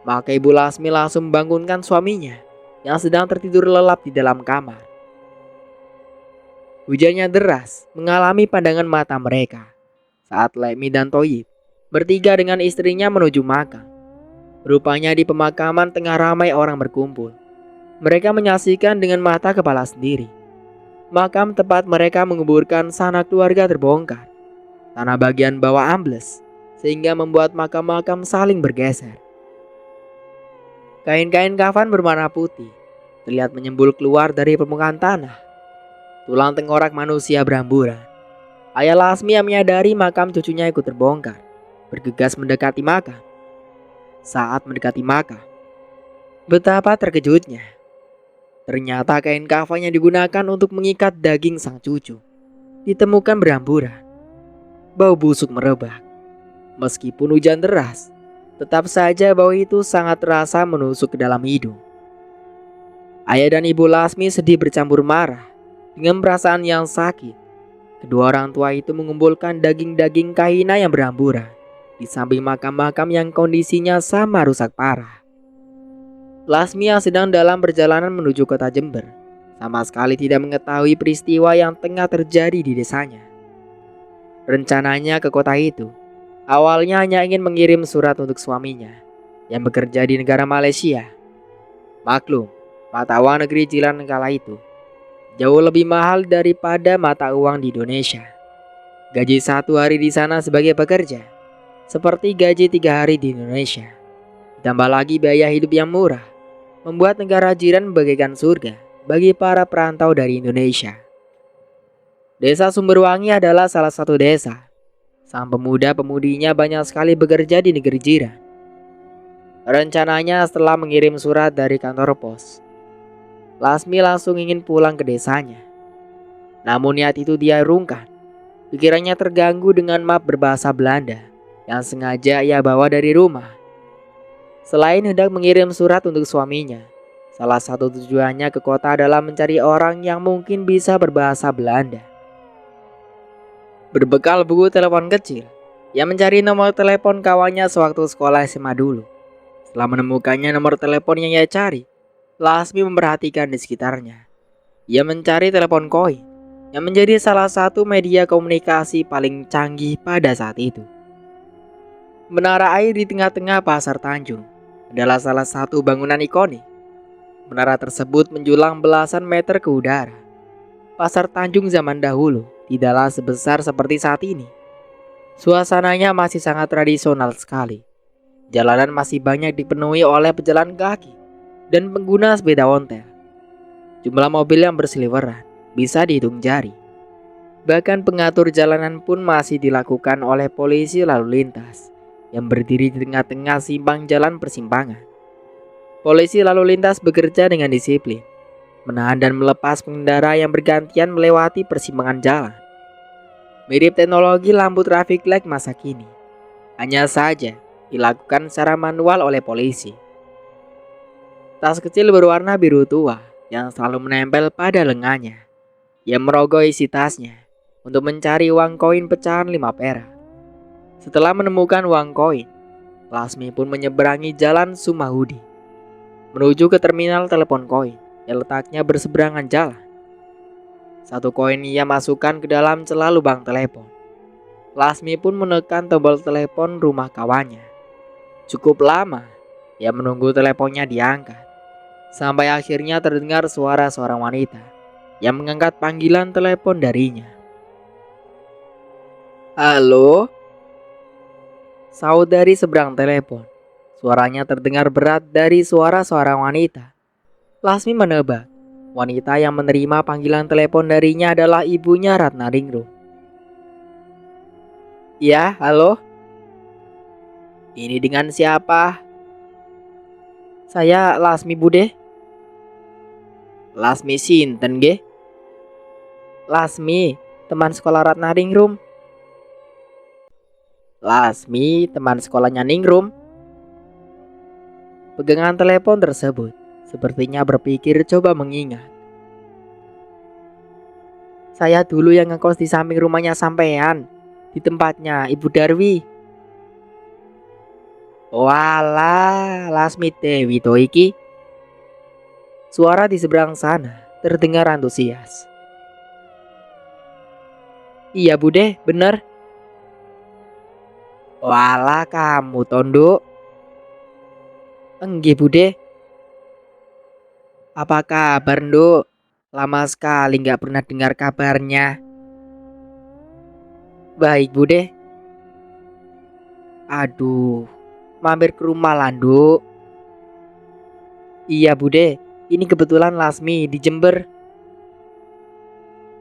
A: Maka Ibu Lasmi langsung membangunkan suaminya yang sedang tertidur lelap di dalam kamar. Hujannya deras mengalami pandangan mata mereka saat Lekmi dan Toyib bertiga dengan istrinya menuju makam. Rupanya di pemakaman tengah ramai orang berkumpul. Mereka menyaksikan dengan mata kepala sendiri. Makam tempat mereka menguburkan sanak keluarga terbongkar. Tanah bagian bawah ambles sehingga membuat makam-makam saling bergeser. Kain-kain kafan berwarna putih terlihat menyembul keluar dari permukaan tanah. Tulang tengkorak manusia beramburan. Ayah Lasmi yang menyadari makam cucunya ikut terbongkar, bergegas mendekati makam. Saat mendekati makam, betapa terkejutnya. Ternyata kain kafan yang digunakan untuk mengikat daging sang cucu ditemukan beramburan. Bau busuk merebak. Meskipun hujan deras, tetap saja bau itu sangat terasa menusuk ke dalam hidung. Ayah dan Ibu Lasmi sedih bercampur marah. Dengan perasaan yang sakit, kedua orang tua itu mengumpulkan daging-daging Kaina yang beramburan di samping makam-makam yang kondisinya sama rusak parah. Lasmi yang sedang dalam perjalanan menuju kota Jember sama sekali tidak mengetahui peristiwa yang tengah terjadi di desanya. Rencananya ke kota itu awalnya hanya ingin mengirim surat untuk suaminya yang bekerja di negara Malaysia. Maklum, mata uang negeri jiran kala itu jauh lebih mahal daripada mata uang di Indonesia. Gaji satu hari di sana sebagai pekerja seperti gaji 3 hari di Indonesia. Ditambah lagi biaya hidup yang murah, membuat negara jiran bagaikan surga bagi para perantau dari Indonesia. Desa Sumberwangi adalah salah satu desa. Sang pemuda-pemudinya banyak sekali bekerja di negeri jiran. Rencananya setelah mengirim surat dari kantor pos, Lasmi langsung ingin pulang ke desanya. Namun niat itu dia urungkan. Pikirannya terganggu dengan map berbahasa Belanda yang sengaja ia bawa dari rumah. Selain hendak mengirim surat untuk suaminya, salah satu tujuannya ke kota adalah mencari orang yang mungkin bisa berbahasa Belanda. Berbekal buku telepon kecil, ia mencari nomor telepon kawannya sewaktu sekolah SMA dulu. Setelah menemukannya nomor telepon yang ia cari, Lasmi memperhatikan di sekitarnya. Ia mencari telepon koin yang menjadi salah satu media komunikasi paling canggih pada saat itu. Menara air di tengah-tengah Pasar Tanjung adalah salah satu bangunan ikonik. Menara tersebut menjulang belasan meter ke udara. Pasar Tanjung zaman dahulu tidaklah sebesar seperti saat ini. Suasananya masih sangat tradisional sekali. Jalanan masih banyak dipenuhi oleh pejalan kaki dan pengguna sepeda ontel. Jumlah mobil yang berseliweran bisa dihitung jari. Bahkan pengatur jalanan pun masih dilakukan oleh polisi lalu lintas yang berdiri di tengah-tengah simpang jalan persimpangan. Polisi lalu lintas bekerja dengan disiplin, menahan dan melepas pengendara yang bergantian melewati persimpangan jalan. Mirip teknologi lampu traffic light masa kini, hanya saja dilakukan secara manual oleh polisi. Tas kecil berwarna biru tua yang selalu menempel pada lengannya. Ia merogoh isi tasnya untuk mencari uang koin pecahan 5 perak. Setelah menemukan uang koin, Lasmi pun menyeberangi jalan Sumahudi menuju ke terminal telepon koin yang letaknya berseberangan jalan. Satu koin ia masukkan ke dalam celah lubang telepon. Lasmi pun menekan tombol telepon rumah kawannya. Cukup lama ia menunggu teleponnya diangkat, sampai akhirnya terdengar suara seorang wanita yang mengangkat panggilan telepon darinya. "Halo?" Saut dari seberang telepon. Suaranya terdengar berat dari suara seorang wanita. Lasmi menebak wanita yang menerima panggilan telepon darinya adalah ibunya Ratnaningrum. "Ya, halo? Ini dengan siapa?" "Saya Lasmi Bude." "Lasmi sinten ge?" "Lasmi, teman sekolah Ratnaningrum." "Lasmi, teman sekolahnya Ningrum." Pegangan telepon tersebut sepertinya berpikir coba mengingat. "Saya dulu yang ngekos di samping rumahnya sampean, di tempatnya Ibu Darwi." "Walah, Lasmi Dewi to iki." Suara di seberang sana terdengar antusias. "Iya Bude, bener." "Walah kamu Tondo." "Enggih Bude." "Apa kabar Nduk? Lama sekali nggak pernah dengar kabarnya." "Baik Bude." "Aduh, mampir ke rumah lah Nduk." "Iya Bude, ini kebetulan Lasmi di Jember."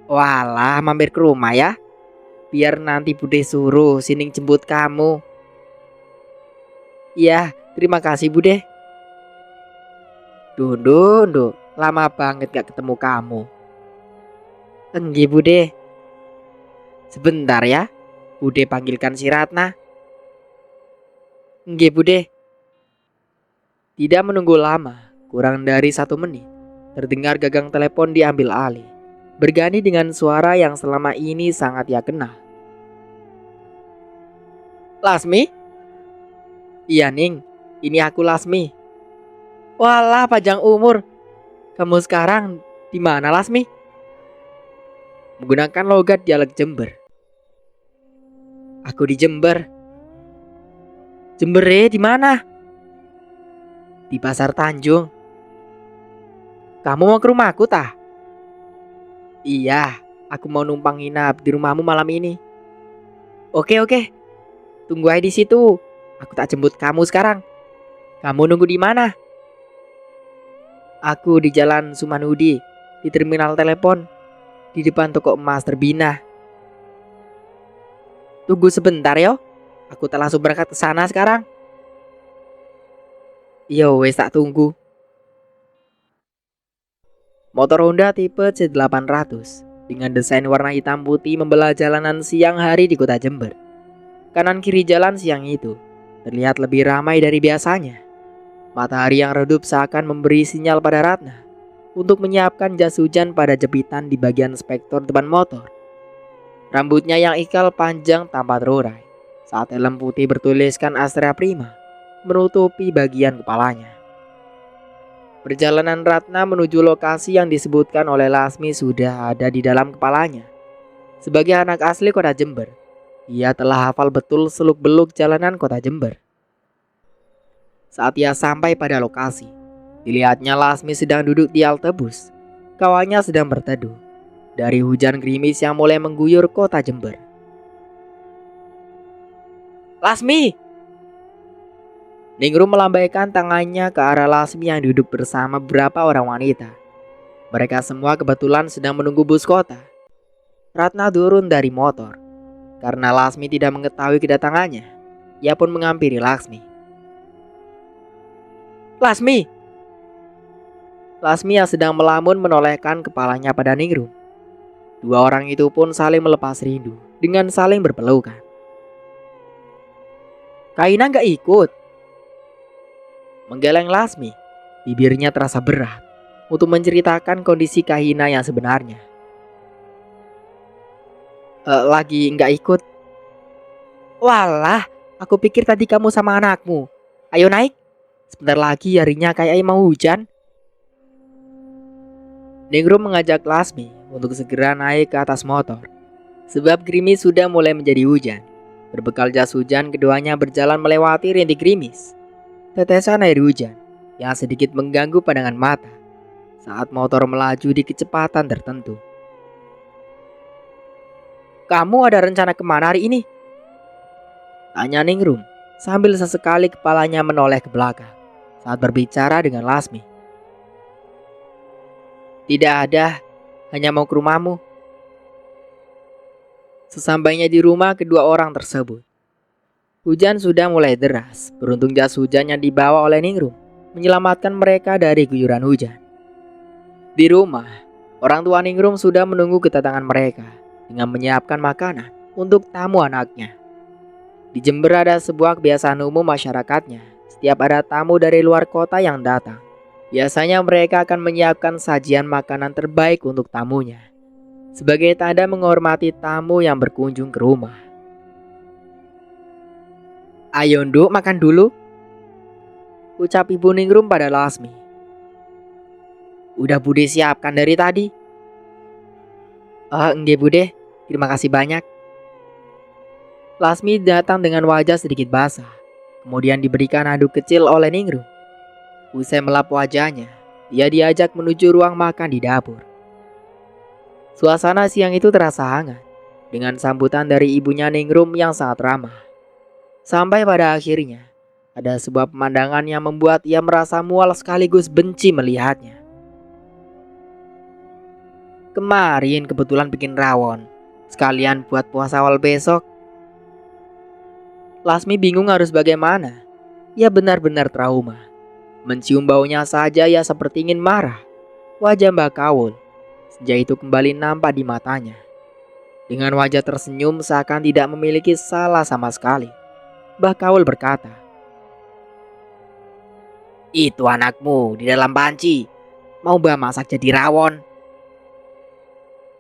A: "Walah, mampir ke rumah ya. Biar nanti Bude suruh Sining jemput kamu." "Iya, terima kasih Bude." Nduk, lama banget gak ketemu kamu." "Enggih Bude." "Sebentar ya, Bude panggilkan si Ratna." "Enggih Bude." Tidak menunggu lama, kurang dari 1 menit, terdengar gagang telepon diambil alih, berganti dengan suara yang selama ini sangat ia kenal. "Lasmi?" "Iya Ning, ini aku Lasmi." "Walah panjang umur. Kamu sekarang di mana Lasmi?" Menggunakan logat dialek Jember. "Aku di Jember." "Jember di mana?" "Di Pasar Tanjung." "Kamu mau ke rumahku tah?" "Iya, aku mau numpang nginap di rumahmu malam ini." Oke, tunggu aja di situ. Aku tak jemput kamu sekarang. Kamu nunggu di mana?" "Aku di Jalan Sumanudi, di terminal telepon, di depan toko emas terbina." "Tunggu sebentar yo. Aku tak langsung berangkat ke sana sekarang." "Yo wes tak tunggu." Motor Honda tipe C800 dengan desain warna hitam putih membelah jalanan siang hari di kota Jember. Kanan kiri jalan siang itu terlihat lebih ramai dari biasanya. Matahari yang redup seakan memberi sinyal pada Ratna untuk menyiapkan jas hujan pada jepitan di bagian spektor depan motor. Rambutnya yang ikal panjang tanpa terurai, saat helm putih bertuliskan Astrea Prima menutupi bagian kepalanya. Perjalanan Ratna menuju lokasi yang disebutkan oleh Lasmi sudah ada di dalam kepalanya. Sebagai anak asli kota Jember, ia telah hafal betul seluk-beluk jalanan kota Jember. Saat ia sampai pada lokasi, dilihatnya Lasmi sedang duduk di halte bus. Kawannya sedang berteduh dari hujan gerimis yang mulai mengguyur kota Jember. "Lasmi!" Ningrum melambaikan tangannya ke arah Lasmi yang duduk bersama beberapa orang wanita. Mereka semua kebetulan sedang menunggu bus kota. Ratna turun dari motor. Karena Lasmi tidak mengetahui kedatangannya, ia pun menghampiri Lasmi. "Lasmi!" Lasmi yang sedang melamun menolehkan kepalanya pada Ningrum. Dua orang itu pun saling melepas rindu dengan saling berpelukan. "Kaina gak ikut?" Menggeleng Lasmi. Bibirnya terasa berat untuk menceritakan kondisi Kahina yang sebenarnya. Lagi nggak ikut. Walah, aku pikir tadi kamu sama anakmu. Ayo naik. Sebentar lagi harinya kayak mau hujan. Ningrum mengajak Lasmi untuk segera naik ke atas motor. Sebab gerimis sudah mulai menjadi hujan. Berbekal jas hujan, keduanya berjalan melewati rintik gerimis. Tetesan air hujan yang sedikit mengganggu pandangan mata saat motor melaju di kecepatan tertentu. Kamu ada rencana kemana hari ini? Tanya Ningrum sambil sesekali kepalanya menoleh ke belakang saat berbicara dengan Lasmi. Tidak ada, hanya mau ke rumahmu. Sesampainya di rumah kedua orang tersebut, hujan sudah mulai deras. Beruntung jas hujan yang dibawa oleh Ningrum menyelamatkan mereka dari guyuran hujan. Di rumah, orang tua Ningrum sudah menunggu kedatangan mereka dengan menyiapkan makanan untuk tamu anaknya. Di Jember ada sebuah kebiasaan umum masyarakatnya. Setiap ada tamu dari luar kota yang datang, biasanya mereka akan menyiapkan sajian makanan terbaik untuk tamunya, sebagai tanda menghormati tamu yang berkunjung ke rumah. Ayo Nduk, makan dulu, ucap Ibu Ningrum pada Lasmi. Udah Bude siapkan dari tadi. Enggak Bude, terima kasih banyak. Lasmi datang dengan wajah sedikit basah, kemudian diberikan handuk kecil oleh Ningrum. Usai melap wajahnya, dia diajak menuju ruang makan di dapur. Suasana siang itu terasa hangat, dengan sambutan dari ibunya Ningrum yang sangat ramah. Sampai pada akhirnya, ada sebuah pemandangan yang membuat ia merasa mual sekaligus benci melihatnya. Kemarin kebetulan bikin rawon, sekalian buat puasa awal besok. Lasmi bingung harus bagaimana. Ia benar-benar trauma. Mencium baunya saja ia seperti ingin marah. Wajah Mbak Kawul sejak itu kembali nampak di matanya. Dengan wajah tersenyum seakan tidak memiliki salah sama sekali, Mbak Kawul berkata, "Itu anakmu di dalam panci. Mau Mbak masak jadi rawon?"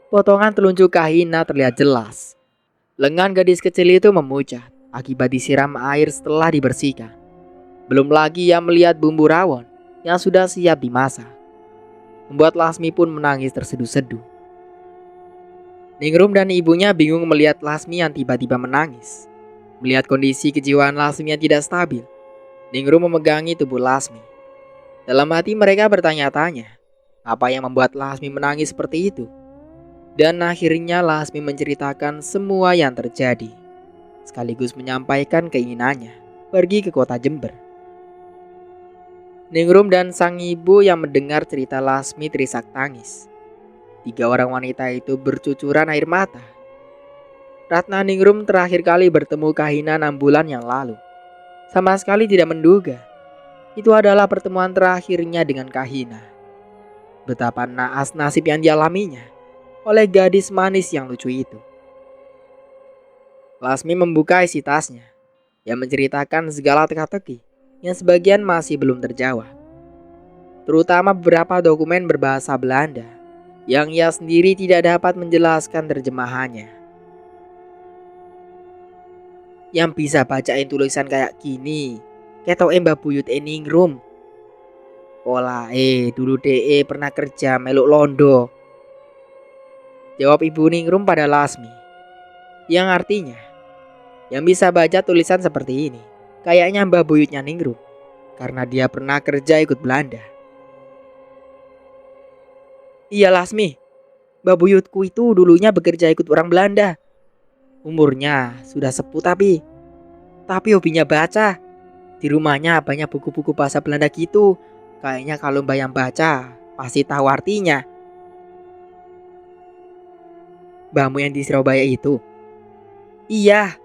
A: Potongan telunjuk Kahina terlihat jelas. Lengan gadis kecil itu memucat akibat disiram air setelah dibersihkan. Belum lagi ia melihat bumbu rawon yang sudah siap dimasak. Membuat Lasmi pun menangis terseduh-seduh. Ningrum dan ibunya bingung melihat Lasmi yang tiba-tiba menangis. Melihat kondisi kejiwaan Lasmi yang tidak stabil, Ningrum memegangi tubuh Lasmi. Dalam hati mereka bertanya-tanya, apa yang membuat Lasmi menangis seperti itu? Dan akhirnya Lasmi menceritakan semua yang terjadi, sekaligus menyampaikan keinginannya pergi ke kota Jember. Ningrum dan sang ibu yang mendengar cerita Lasmi terisak tangis. Tiga orang wanita itu bercucuran air mata. Ratna Ningrum terakhir kali bertemu Kahina 6 bulan yang lalu. Sama sekali tidak menduga itu adalah pertemuan terakhirnya dengan Kahina. Betapa naas nasib yang dialaminya oleh gadis manis yang lucu itu. Lasmi membuka isi tasnya yang menceritakan segala teka-teki yang sebagian masih belum terjawab, terutama beberapa dokumen berbahasa Belanda yang ia sendiri tidak dapat menjelaskan terjemahannya. Yang bisa bacain tulisan kayak gini, ketok Mbak Buyut Ningrum. Pola dulu DE pernah kerja meluk londo, jawab Ibu Ningrum pada Lasmi, yang artinya, yang bisa baca tulisan seperti ini kayaknya Mbak Buyutnya Ningrum, karena dia pernah kerja ikut Belanda. Iya Lasmi, Mbak Buyutku itu dulunya bekerja ikut orang Belanda. Umurnya sudah sepuh tapi hobinya baca. Di rumahnya banyak buku-buku bahasa Belanda gitu. Kayaknya kalau Mbak yang baca pasti tahu artinya. Mbakmu yang di Surabaya itu? Iya.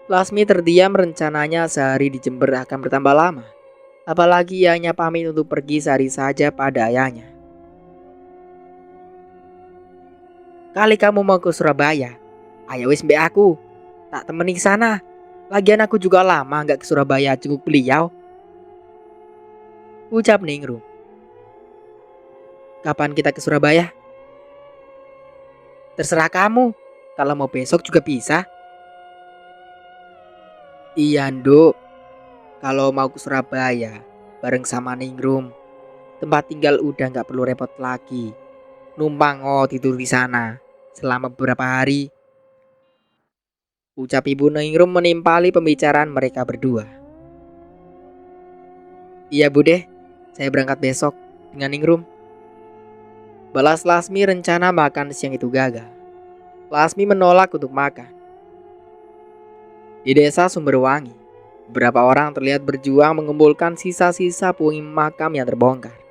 A: Lasmi terdiam, rencananya sehari di Jember akan bertambah lama. Apalagi ia hanya pamit untuk pergi sehari saja pada ayahnya. Kali kamu mau ke Surabaya, ayo wis mbak aku, tak temani ke sana. Lagian aku juga lama gak ke Surabaya jenguk beliau. ucap Ningrum. Kapan kita ke Surabaya? Terserah kamu, kalau mau besok juga bisa. Iya Nduk, kalau mau ke Surabaya bareng sama Ningrum, tempat tinggal udah nggak perlu repot lagi. Numpang tidur di sana selama beberapa hari, ucap Ibu Ningrum menimpali pembicaraan mereka berdua. Iya Bude, saya berangkat besok dengan Ningrum. Balas Lasmi rencana makan siang itu gagal. Lasmi menolak untuk makan. Di desa Sumberwangi, beberapa orang terlihat berjuang mengumpulkan sisa-sisa puing makam yang terbongkar.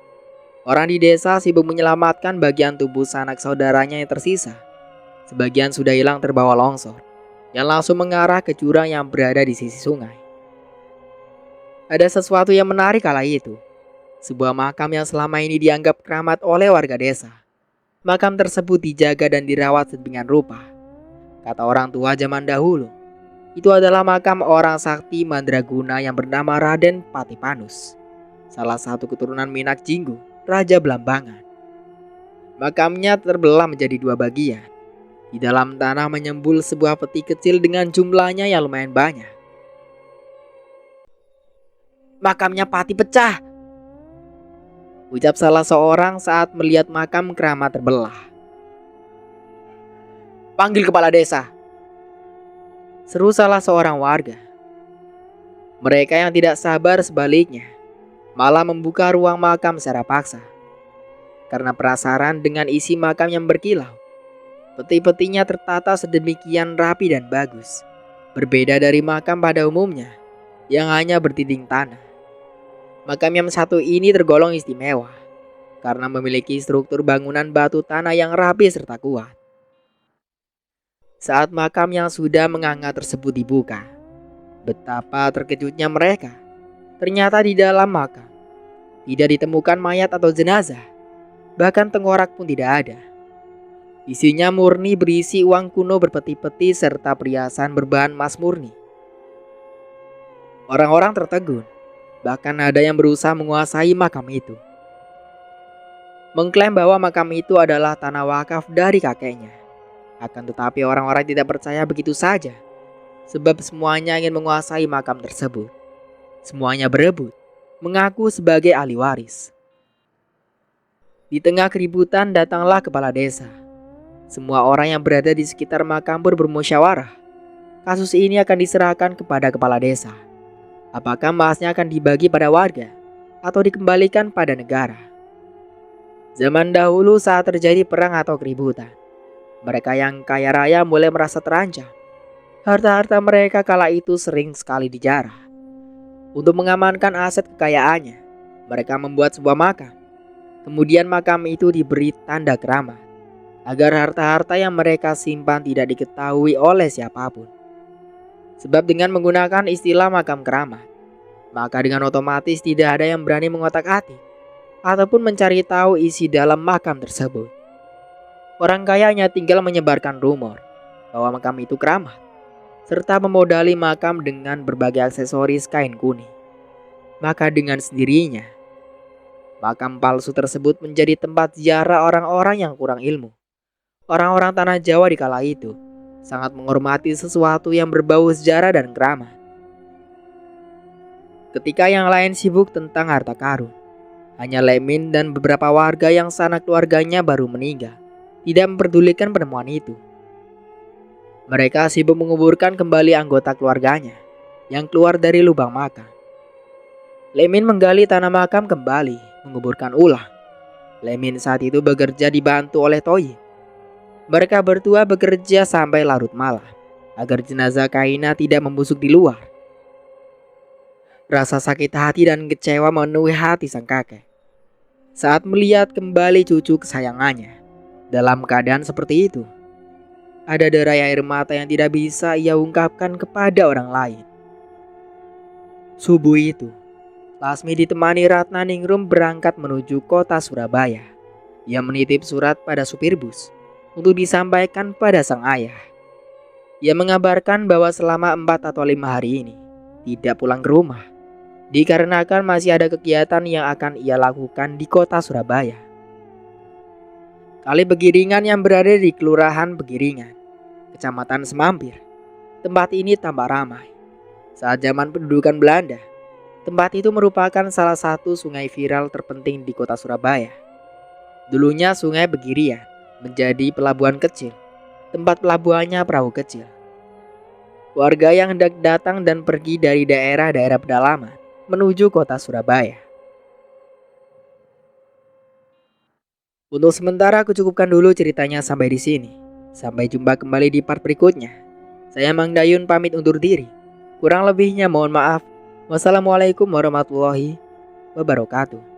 A: Orang di desa sibuk menyelamatkan bagian tubuh sanak saudaranya yang tersisa. Sebagian sudah hilang terbawa longsor, yang langsung mengarah ke jurang yang berada di sisi sungai. Ada sesuatu yang menarik kala itu. Sebuah makam yang selama ini dianggap keramat oleh warga desa. Makam tersebut dijaga dan dirawat sedemikian rupa. Kata orang tua zaman dahulu, itu adalah makam orang sakti mandraguna yang bernama Raden Patipanus, salah satu keturunan Minak Jinggu, Raja Belambangan. Makamnya terbelah menjadi dua bagian. Di dalam tanah menyembul sebuah peti kecil dengan jumlahnya yang lumayan banyak. Makamnya Pati pecah, ucap salah seorang saat melihat makam keramat terbelah. Panggil kepala desa, seru salah seorang warga. Mereka yang tidak sabar sebaliknya malah membuka ruang makam secara paksa. Karena penasaran dengan isi makam yang berkilau. Peti-petinya tertata sedemikian rapi dan bagus. Berbeda dari makam pada umumnya yang hanya bertinding tanah. Makam yang satu ini tergolong istimewa karena memiliki struktur bangunan batu tanah yang rapi serta kuat. Saat makam yang sudah menganga tersebut dibuka, betapa terkejutnya mereka. Ternyata di dalam makam tidak ditemukan mayat atau jenazah. Bahkan tengkorak pun tidak ada. Isinya murni berisi uang kuno berpeti-peti serta perhiasan berbahan emas murni. Orang-orang tertegun. Bahkan ada yang berusaha menguasai makam itu. Mengklaim bahwa makam itu adalah tanah wakaf dari kakeknya. Akan tetapi orang-orang tidak percaya begitu saja. Sebab semuanya ingin menguasai makam tersebut. Semuanya berebut, mengaku sebagai ahli waris. Di tengah keributan datanglah kepala desa. Semua orang yang berada di sekitar makam pun bermusyawarah. Kasus ini akan diserahkan kepada kepala desa. Apakah emasnya akan dibagi pada warga atau dikembalikan pada negara? Zaman dahulu saat terjadi perang atau keributan, mereka yang kaya raya mulai merasa terancam. Harta-harta mereka kala itu sering sekali dijarah. Untuk mengamankan aset kekayaannya, mereka membuat sebuah makam. Kemudian makam itu diberi tanda keramat, agar harta-harta yang mereka simpan tidak diketahui oleh siapapun. Sebab dengan menggunakan istilah makam keramat, maka dengan otomatis tidak ada yang berani mengotak-atik ataupun mencari tahu isi dalam makam tersebut. Orang kaya hanya tinggal menyebarkan rumor bahwa makam itu keramat, serta memodali makam dengan berbagai aksesoris kain kuning. Maka dengan sendirinya, makam palsu tersebut menjadi tempat ziarah orang-orang yang kurang ilmu. Orang-orang tanah Jawa di kala itu sangat menghormati sesuatu yang berbau sejarah dan keramat. Ketika yang lain sibuk tentang harta karun, hanya Lemin dan beberapa warga yang sanak keluarganya baru meninggal tidak memperdulikan penemuan itu. Mereka sibuk menguburkan kembali anggota keluarganya yang keluar dari lubang makam. Lemin menggali tanah makam kembali, menguburkan ulang. Lemin saat itu bekerja dibantu oleh Toyi. Mereka berdua bekerja sampai larut malam agar jenazah Kaina tidak membusuk di luar. Rasa sakit hati dan kecewa memenuhi hati sang kakek saat melihat kembali cucu kesayangannya dalam keadaan seperti itu. Ada derai air mata yang tidak bisa ia ungkapkan kepada orang lain. Subuh itu, Lasmi ditemani Ratna Ningrum berangkat menuju kota Surabaya. Ia menitip surat pada supir bus untuk disampaikan pada sang ayah. Ia mengabarkan bahwa selama 4 atau 5 hari ini tidak pulang ke rumah. dikarenakan masih ada kegiatan yang akan ia lakukan di kota Surabaya. Kali Begiringan yang berada di Kelurahan Begiringan, Kecamatan Semampir. Tempat ini tampak ramai. Saat zaman pendudukan Belanda, tempat itu merupakan salah satu sungai viral terpenting di kota Surabaya. Dulunya Sungai Begirian menjadi pelabuhan kecil, tempat pelabuhannya perahu kecil. Warga yang hendak datang dan pergi dari daerah-daerah pedalaman menuju kota Surabaya. Untuk sementara aku cukupkan dulu ceritanya sampai di sini. Sampai jumpa kembali di part berikutnya. Saya Mang Dayun pamit undur diri. Kurang lebihnya mohon maaf. Wassalamualaikum warahmatullahi wabarakatuh.